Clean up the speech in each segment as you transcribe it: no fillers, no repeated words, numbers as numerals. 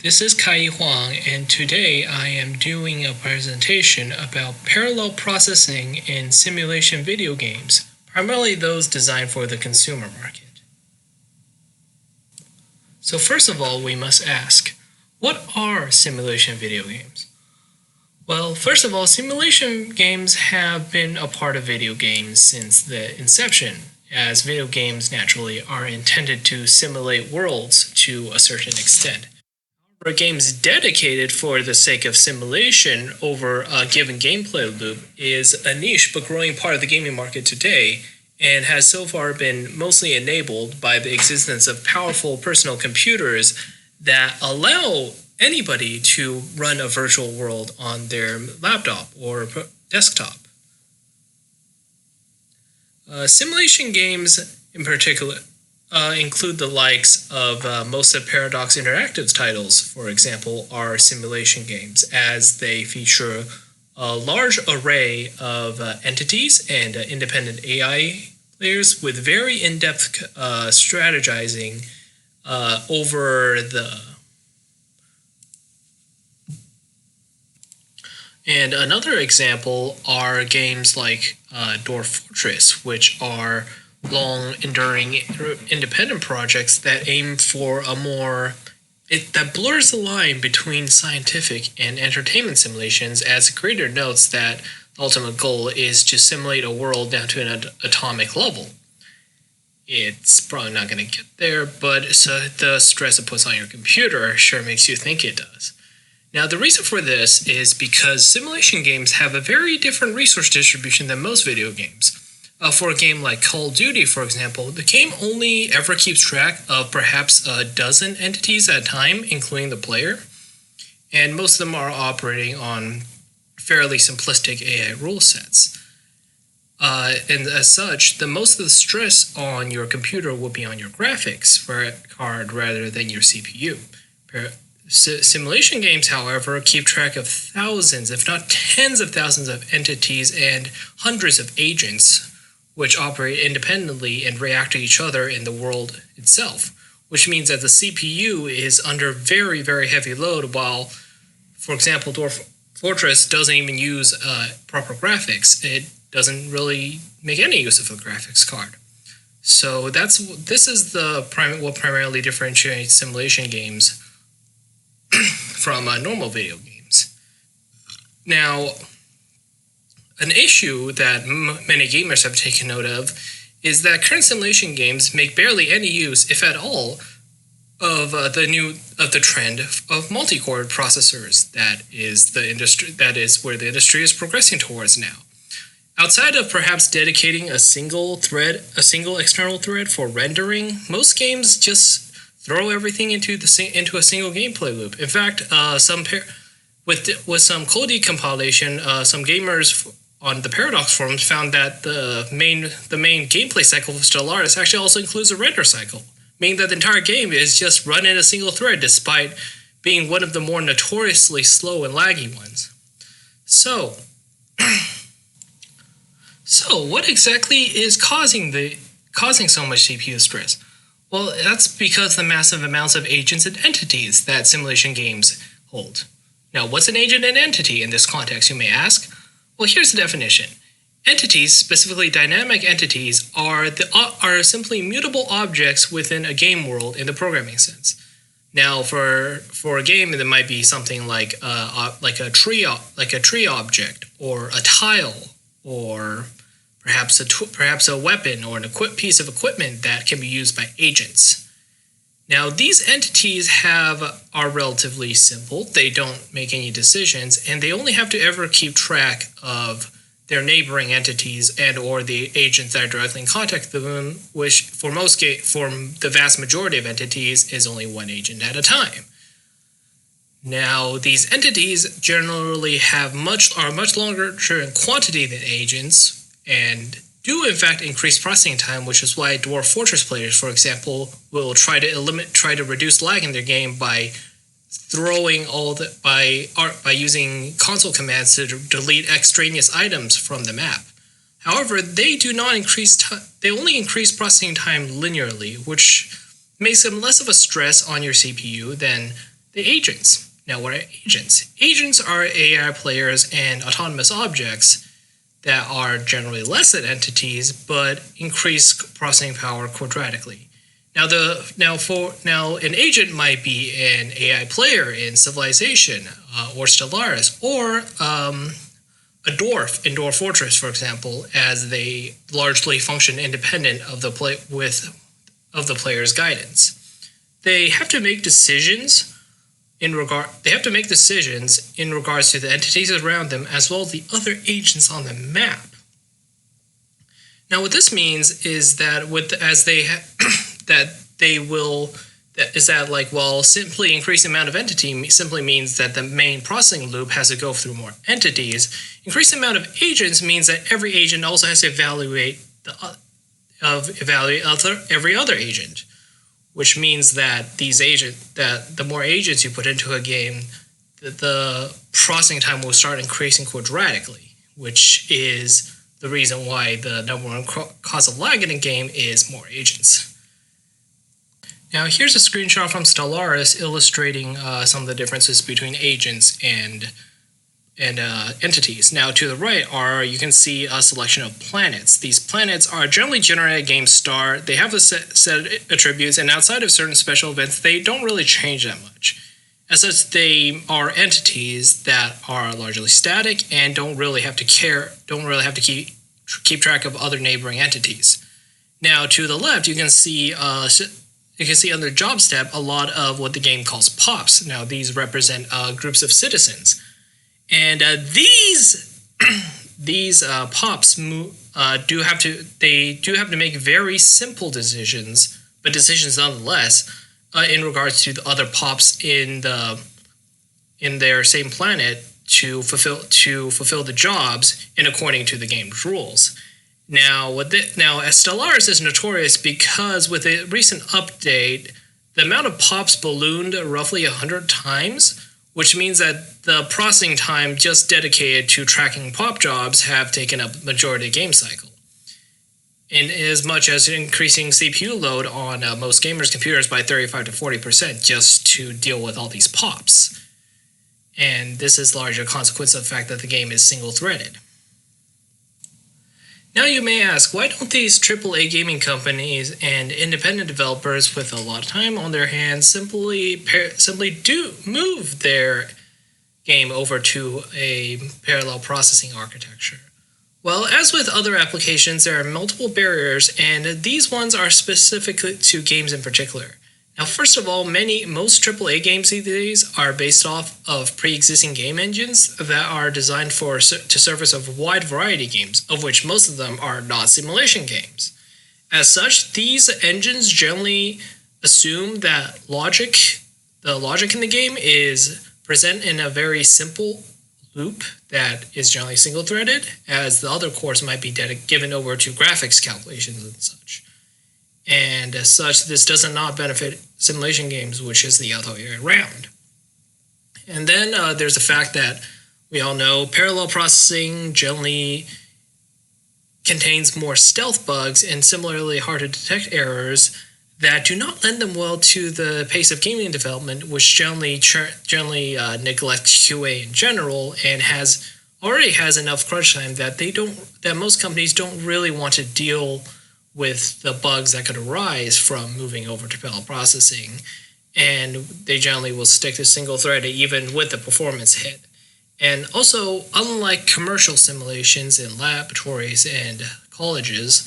This is Kai Huang, and today I am doing a presentation about parallel processing in simulation video games, primarily those designed for the consumer market. So first of all, we must ask, what are simulation video games? Well, first of all, simulation games have been a part of video games since the inception, as video games naturally are intended to simulate worlds to a certain extent. For games dedicated for the sake of simulation over a given gameplay loop is a niche but growing part of the gaming market today, and has so far been mostly enabled by the existence of powerful personal computers that allow anybody to run a virtual world on their laptop or desktop. Simulation games in particular include the likes of most of Paradox Interactive's titles, for example, are simulation games, as they feature a large array of entities and independent AI players with very in-depth strategizing over the... And another example are games like Dwarf Fortress, which are long-enduring independent projects that aim for that blurs the line between scientific and entertainment simulations, as the creator notes that the ultimate goal is to simulate a world down to an atomic level. It's probably not going to get there, but the stress it puts on your computer sure makes you think it does. Now, the reason for this is because simulation games have a very different resource distribution than most video games. For a game like Call of Duty, for example, the game only ever keeps track of perhaps a dozen entities at a time, including the player, and most of them are operating on fairly simplistic AI rule sets. And as such, most of the stress on your computer will be on your graphics card rather than your CPU. Simulation games, however, keep track of thousands, if not tens of thousands of entities and hundreds of agents, which operate independently and react to each other in the world itself, which means that the CPU is under very, very heavy load while, for example, Dwarf Fortress doesn't even use proper graphics. It doesn't really make any use of a graphics card. So this is what primarily differentiates simulation games from normal video games. Now, an issue that many gamers have taken note of is that current simulation games make barely any use, if at all, of the trend of multi-core processors. That is where the industry is progressing towards now. Outside of perhaps dedicating a single external thread for rendering, most games just throw everything into a single gameplay loop. In fact, with some code decompilation, some gamers on the Paradox forums found that the main gameplay cycle of Stellaris actually also includes a render cycle, meaning that the entire game is just run in a single thread, despite being one of the more notoriously slow and laggy ones. So what exactly is causing so much CPU stress? Well, that's because the massive amounts of agents and entities that simulation games hold. Now, what's an agent and entity in this context, you may ask? Well, here's the definition. Entities, specifically dynamic entities, are simply mutable objects within a game world in the programming sense. Now, for a game, it might be something like a tree object, or a tile, or perhaps a weapon or a piece of equipment that can be used by agents. Now, these entities are relatively simple. They don't make any decisions, and they only have to ever keep track of their neighboring entities and or the agents that are directly in contact with them, which for the vast majority of entities is only one agent at a time. Now, these entities generally are much larger in quantity than agents, and do in fact increase processing time, which is why Dwarf Fortress players, for example, will try to reduce lag in their game by using console commands to delete extraneous items from the map. However, they only increase processing time linearly, which makes them less of a stress on your CPU than the agents. Now, what are agents? Agents are AI players and autonomous objects that are generally less than entities, but increase processing power quadratically. Now, an agent might be an AI player in Civilization or Stellaris, or a dwarf in Dwarf Fortress, for example, as they largely function independent of the player's guidance. They have to make decisions in regards to the entities around them, as well as the other agents on the map. Now, what this means is that while simply increasing the amount of entity simply means that the main processing loop has to go through more entities, increasing the amount of agents means that every agent also has to evaluate every other agent, which means that the more agents you put into a game, the processing time will start increasing quadratically, which is the reason why the number one cause of lag in a game is more agents. Now, here's a screenshot from Stellaris illustrating some of the differences between agents and entities. Now, to the right you can see a selection of planets. These planets are generally generated at game start. They have a set attributes, and outside of certain special events, they don't really change that much. As such, they are entities that are largely static and don't really have to keep track of other neighboring entities. Now, to the left, you can see under Jobs tab a lot of what the game calls pops. Now, these represent groups of citizens, and these pops do have to make very simple decisions, but decisions nonetheless, in regards to the other pops in their same planet to fulfill the jobs and according to the game's rules. Now, Stellaris is notorious because with a recent update, the amount of pops ballooned roughly 100 times, which means that the processing time just dedicated to tracking pop jobs have taken up the majority of the game cycle. In as much as increasing CPU load on most gamers' computers by 35 to 40% just to deal with all these pops. And this is largely a consequence of the fact that the game is single-threaded. Now you may ask, why don't these AAA gaming companies and independent developers with a lot of time on their hands simply move their game over to a parallel processing architecture? Well, as with other applications, there are multiple barriers, and these ones are specific to games in particular. Now, first of all, most AAA games these days are based off of pre-existing game engines that are designed to service a wide variety of games, of which most of them are not simulation games. As such, these engines generally assume that the logic in the game is present in a very simple loop that is generally single-threaded, as the other cores might be given over to graphics calculations and such. And as such, this does not benefit simulation games, which is the other way around. And then there's the fact that we all know parallel processing generally contains more stealth bugs and similarly hard to detect errors that do not lend them well to the pace of gaming development, which generally neglects QA in general and already has enough crunch time that most companies don't really want to deal with the bugs that could arise from moving over to parallel processing, and they generally will stick to single-threaded even with the performance hit. And also, unlike commercial simulations in laboratories and colleges,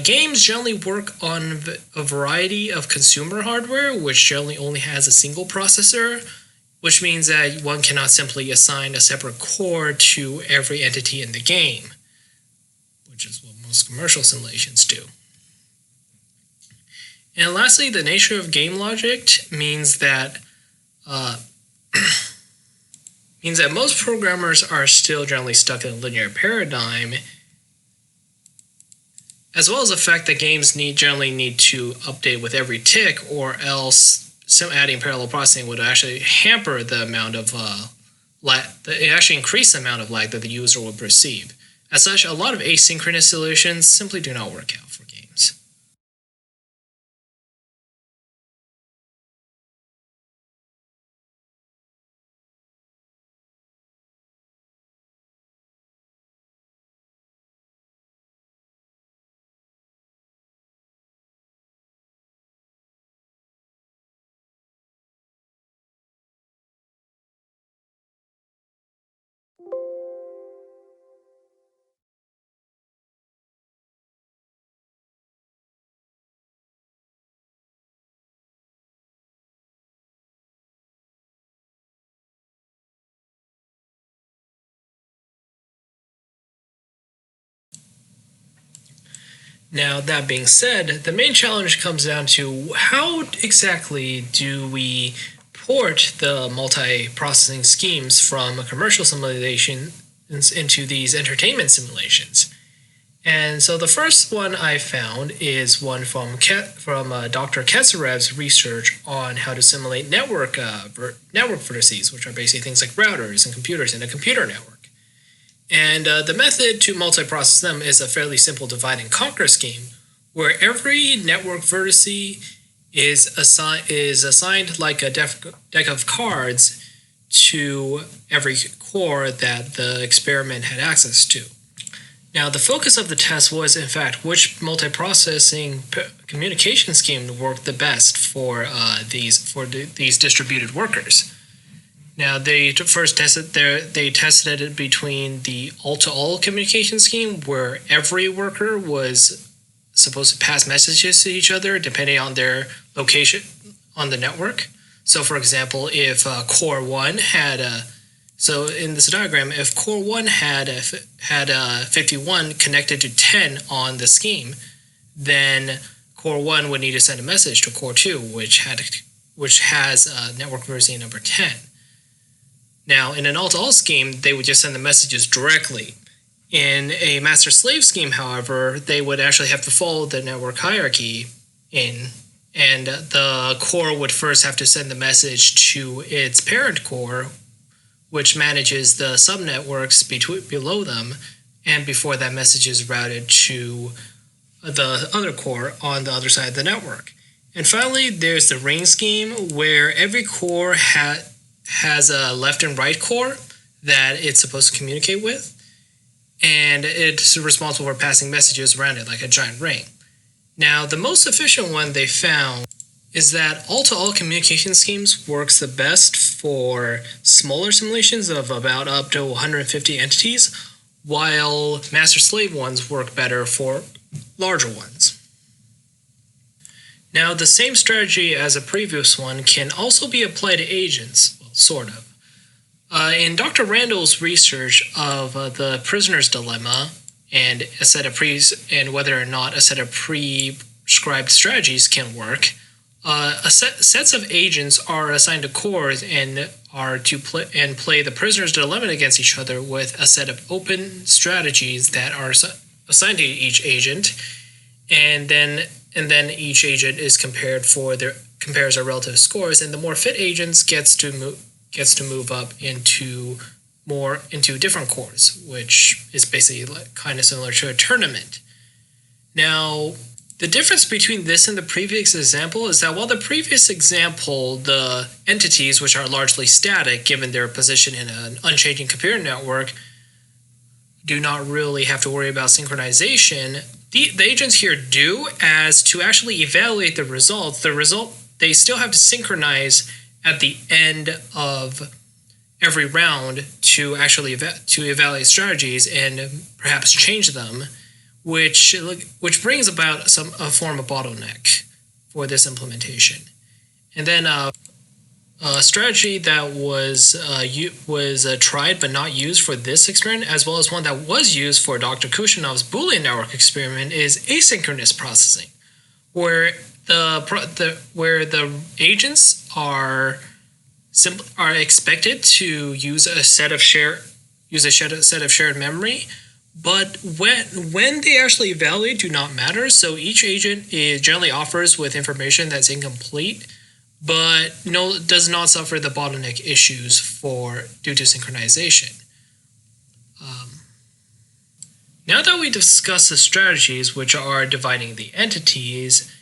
games generally work on a variety of consumer hardware, which generally only has a single processor, which means that one cannot simply assign a separate core to every entity in the game, which is what most commercial simulations do. And lastly, the nature of game logic means that most programmers are still generally stuck in a linear paradigm, as well as the fact that games generally need to update with every tick, or else adding parallel processing would actually hamper the amount of it actually increase the amount of lag that the user would perceive. As such, a lot of asynchronous solutions simply do not work out for games. Now, that being said, the main challenge comes down to how exactly do we port the multi-processing schemes from commercial simulation into these entertainment simulations. And so the first one I found is one from Dr. Kesarev's research on how to simulate network vertices, which are basically things like routers and computers in a computer network. And the method to multiprocess them is a fairly simple divide and conquer scheme, where every network vertice is assigned like a deck of cards to every core that the experiment had access to. Now, the focus of the test was, in fact, which multiprocessing communication scheme worked the best for these distributed workers. Now, they first tested it between the all-to-all communication scheme, where every worker was supposed to pass messages to each other depending on their location on the network. So, for example, if Core 1 had so in this diagram, if Core 1 had 51 connected to 10 on the scheme, then Core 1 would need to send a message to Core 2, which has network version number 10. Now, in an all-to-all scheme, they would just send the messages directly. In a master-slave scheme, however, they would actually have to follow the network hierarchy and the core would first have to send the message to its parent core, which manages the subnetworks below them, and before that message is routed to the other core on the other side of the network. And finally, there's the ring scheme, where every core has a left and right core that it's supposed to communicate with, and it's responsible for passing messages around it like a giant ring. Now, the most efficient one they found is that all-to-all communication schemes works the best for smaller simulations of about up to 150 entities, while master-slave ones work better for larger ones. Now, the same strategy as a previous one can also be applied to agents, well, sort of. In Dr. Randall's research of the prisoner's dilemma and whether or not a set of prescribed strategies can work, sets of agents are assigned to cores and are to play the prisoner's dilemma against each other with a set of open strategies that are assigned to each agent, and then each agent is compares their relative scores, and the more fit agents gets to move up into different cores, which is basically kind of similar to a tournament. Now, the difference between this and the previous example is that while the previous example, the entities, which are largely static given their position in an unchanging computer network, do not really have to worry about synchronization, the agents here do, as to actually evaluate the result, they still have to synchronize at the end of every round to actually evaluate strategies and perhaps change them, which brings about a form of bottleneck for this implementation. And then a strategy that was tried but not used for this experiment, as well as one that was used for Dr. Kushinov's Boolean network experiment, is asynchronous processing, where the agents are expected to use a set of shared memory, but when they actually evaluate do not matter. So each agent generally offers with information that's incomplete, but does not suffer the bottleneck issues due to synchronization. Now that we discussed the strategies, which are dividing the entities,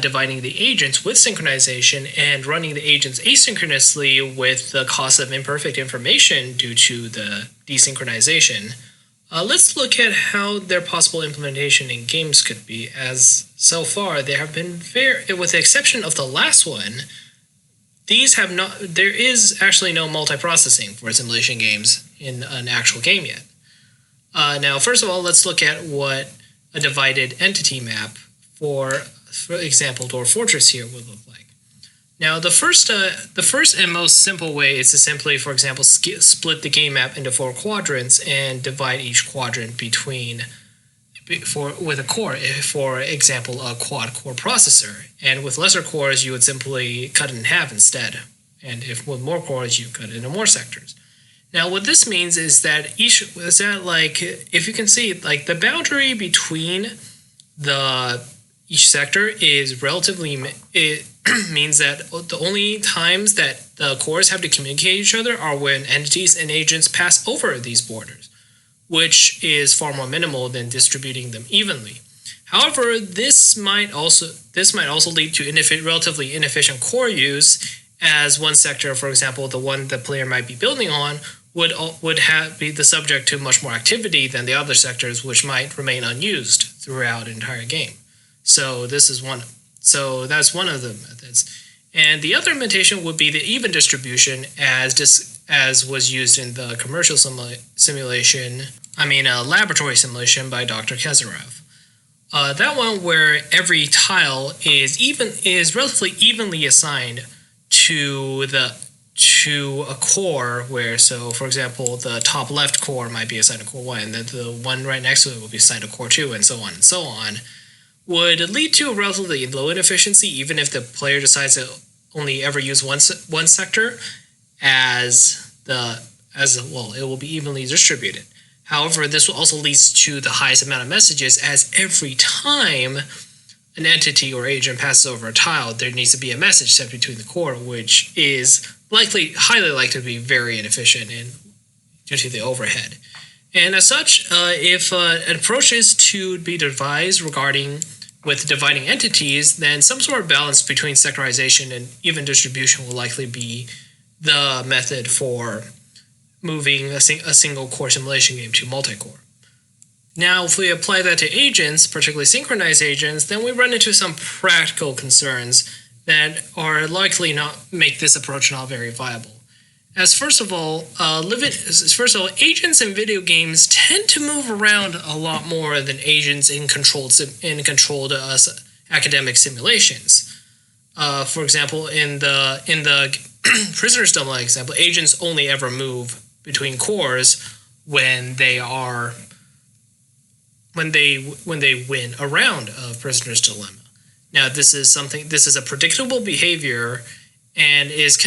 dividing the agents with synchronization, and running the agents asynchronously with the cost of imperfect information due to the desynchronization, let's look at how their possible implementation in games could be, as so far there have been with the exception of the last one, there is actually no multiprocessing for simulation games in an actual game yet. Now, first of all, let's look at what a divided entity map for example, Dwarf Fortress here would look like. Now, the first and most simple way is to simply, for example, split the game map into 4 quadrants and divide each quadrant between with a core, for example, a quad core processor. And with lesser cores, you would simply cut it in half instead. And if with more cores, you cut it into more sectors. Now, what this means is that if you can see, like the boundary between each sector is relatively. It means that the only times that the cores have to communicate with each other are when entities and agents pass over these borders, which is far more minimal than distributing them evenly. However, this might also lead to relatively inefficient core use, as one sector, for example, the one the player might be building on, would be the subject to much more activity than the other sectors, which might remain unused throughout an entire game. So that's one of the methods. And the other implementation would be the even distribution, as was used in the commercial laboratory simulation by Dr. Kezarev. That one where every tile is relatively evenly assigned to a core, where, so for example, the top left core might be assigned to core 1, and then the one right next to it will be assigned to core 2, and so on, would lead to a relatively low inefficiency, even if the player decides to only ever use one sector, it will be evenly distributed. However, this will also lead to the highest amount of messages, as every time an entity or agent passes over a tile, there needs to be a message sent between the core, which is highly likely to be very inefficient due to the overhead. And as such, if an approach is to be devised with dividing entities, then some sort of balance between sectorization and even distribution will likely be the method for moving a single core simulation game to multi-core. Now, if we apply that to agents, particularly synchronized agents, then we run into some practical concerns that are likely not make this approach not very viable. First of all, agents in video games tend to move around a lot more than agents in controlled academic simulations. For example, in the Prisoner's Dilemma example, agents only ever move between cores when they win a round of Prisoner's Dilemma. Now, this is a predictable behavior, and is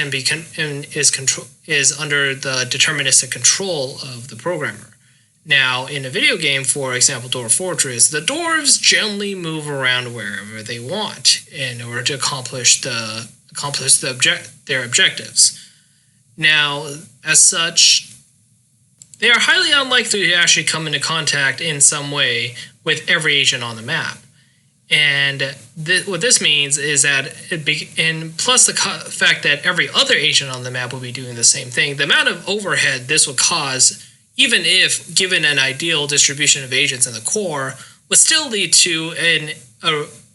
under the deterministic control of the programmer. Now, in a video game, for example, Dwarf Fortress, the dwarves generally move around wherever they want in order to accomplish their objectives. Now, as such, they are highly unlikely to actually come into contact in some way with every agent on the map. And what this means is that plus the fact that every other agent on the map will be doing the same thing, the amount of overhead this would cause, even if given an ideal distribution of agents in the core, would still lead to an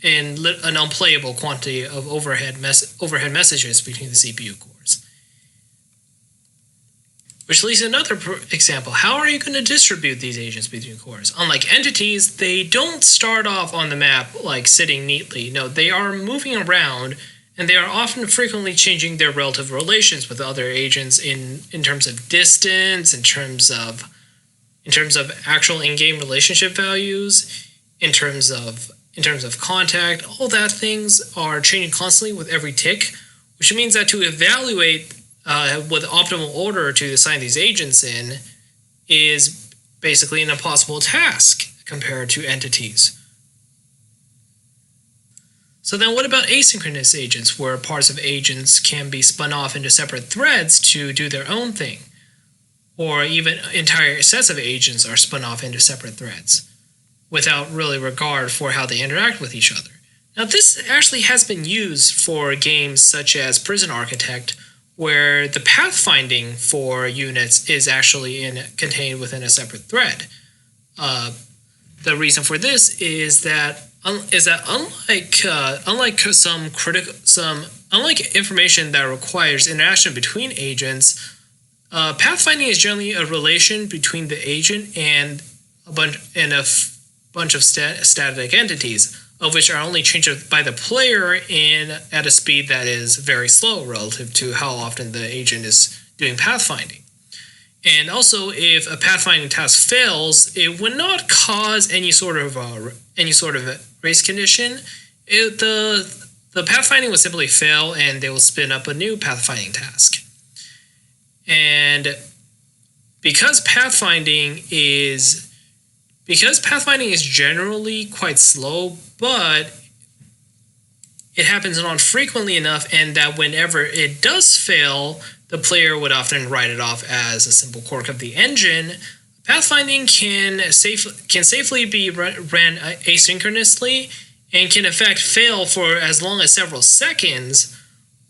unplayable quantity of overhead messages between the CPU cores. Which leads to another example. How are you going to distribute these agents between cores? Unlike entities, they don't start off on the map sitting neatly. No, they are moving around, and they are frequently changing their relative relations with other agents in terms of distance, in terms of actual in-game relationship values, in terms of contact. All that things are changing constantly with every tick, which means that to evaluate what the optimal order to assign these agents in is basically an impossible task compared to entities. So then what about asynchronous agents, where parts of agents can be spun off into separate threads to do their own thing? Or even entire sets of agents are spun off into separate threads without really regard for how they interact with each other. Now, this actually has been used for games such as Prison Architect, where the pathfinding for units is actually contained within a separate thread. The reason for this is that unlike information that requires interaction between agents, pathfinding is generally a relation between the agent and a bunch of static entities, of which are only changed by the player at a speed that is very slow relative to how often the agent is doing pathfinding. And also, if a pathfinding task fails, it would not cause any sort of race condition. The pathfinding would simply fail, and they will spin up a new pathfinding task. And because pathfinding is generally quite slow, but it happens not frequently enough, and that whenever it does fail, the player would often write it off as a simple quirk of the engine. Pathfinding can safely be ran asynchronously and can in fact fail for as long as several seconds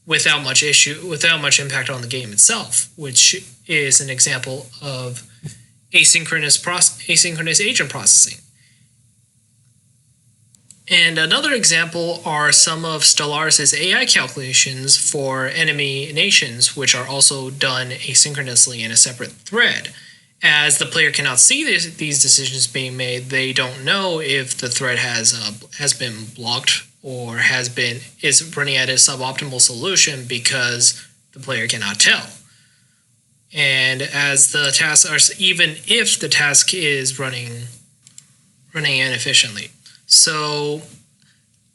without much impact on the game itself, which is an example of asynchronous agent processing. And another example are some of Stellaris' AI calculations for enemy nations, which are also done asynchronously in a separate thread. As the player cannot see these decisions being made, they don't know if the thread has been blocked or is running at a suboptimal solution because the player cannot tell. And as the tasks are, even if the task is running inefficiently. So,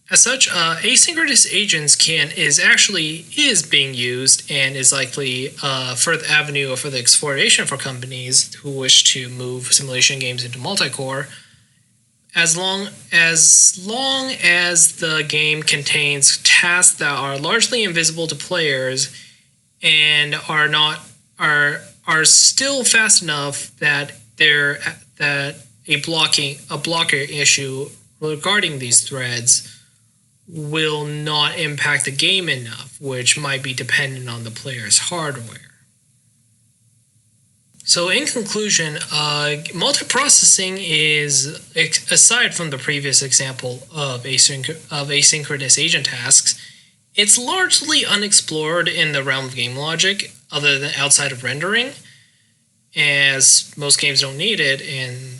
as such, asynchronous agents is being used and is likely a further avenue for the exploration for companies who wish to move simulation games into multi-core, as long as the game contains tasks that are largely invisible to players and are still fast enough that a blocker issue regarding these threads will not impact the game enough, which might be dependent on the player's hardware. So in conclusion, multiprocessing is, aside from the previous example of asynchronous agent tasks, it's largely unexplored in the realm of game logic, other than outside of rendering, as most games don't need it, and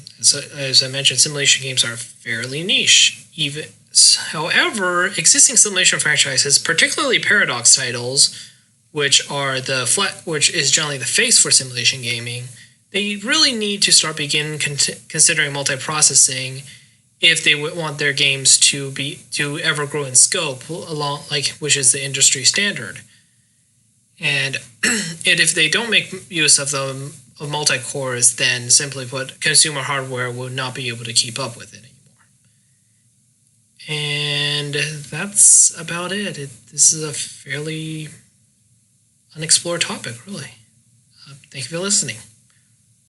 as I mentioned, simulation games are fairly niche. However, existing simulation franchises, particularly Paradox titles, which is generally the face for simulation gaming, they really need to start considering multiprocessing if they want their games to ever grow in scope, which is the industry standard. And if they don't make use of multi-cores, then simply put, consumer hardware will not be able to keep up with it anymore. And that's about it. This is a fairly unexplored topic, really. Thank you for listening.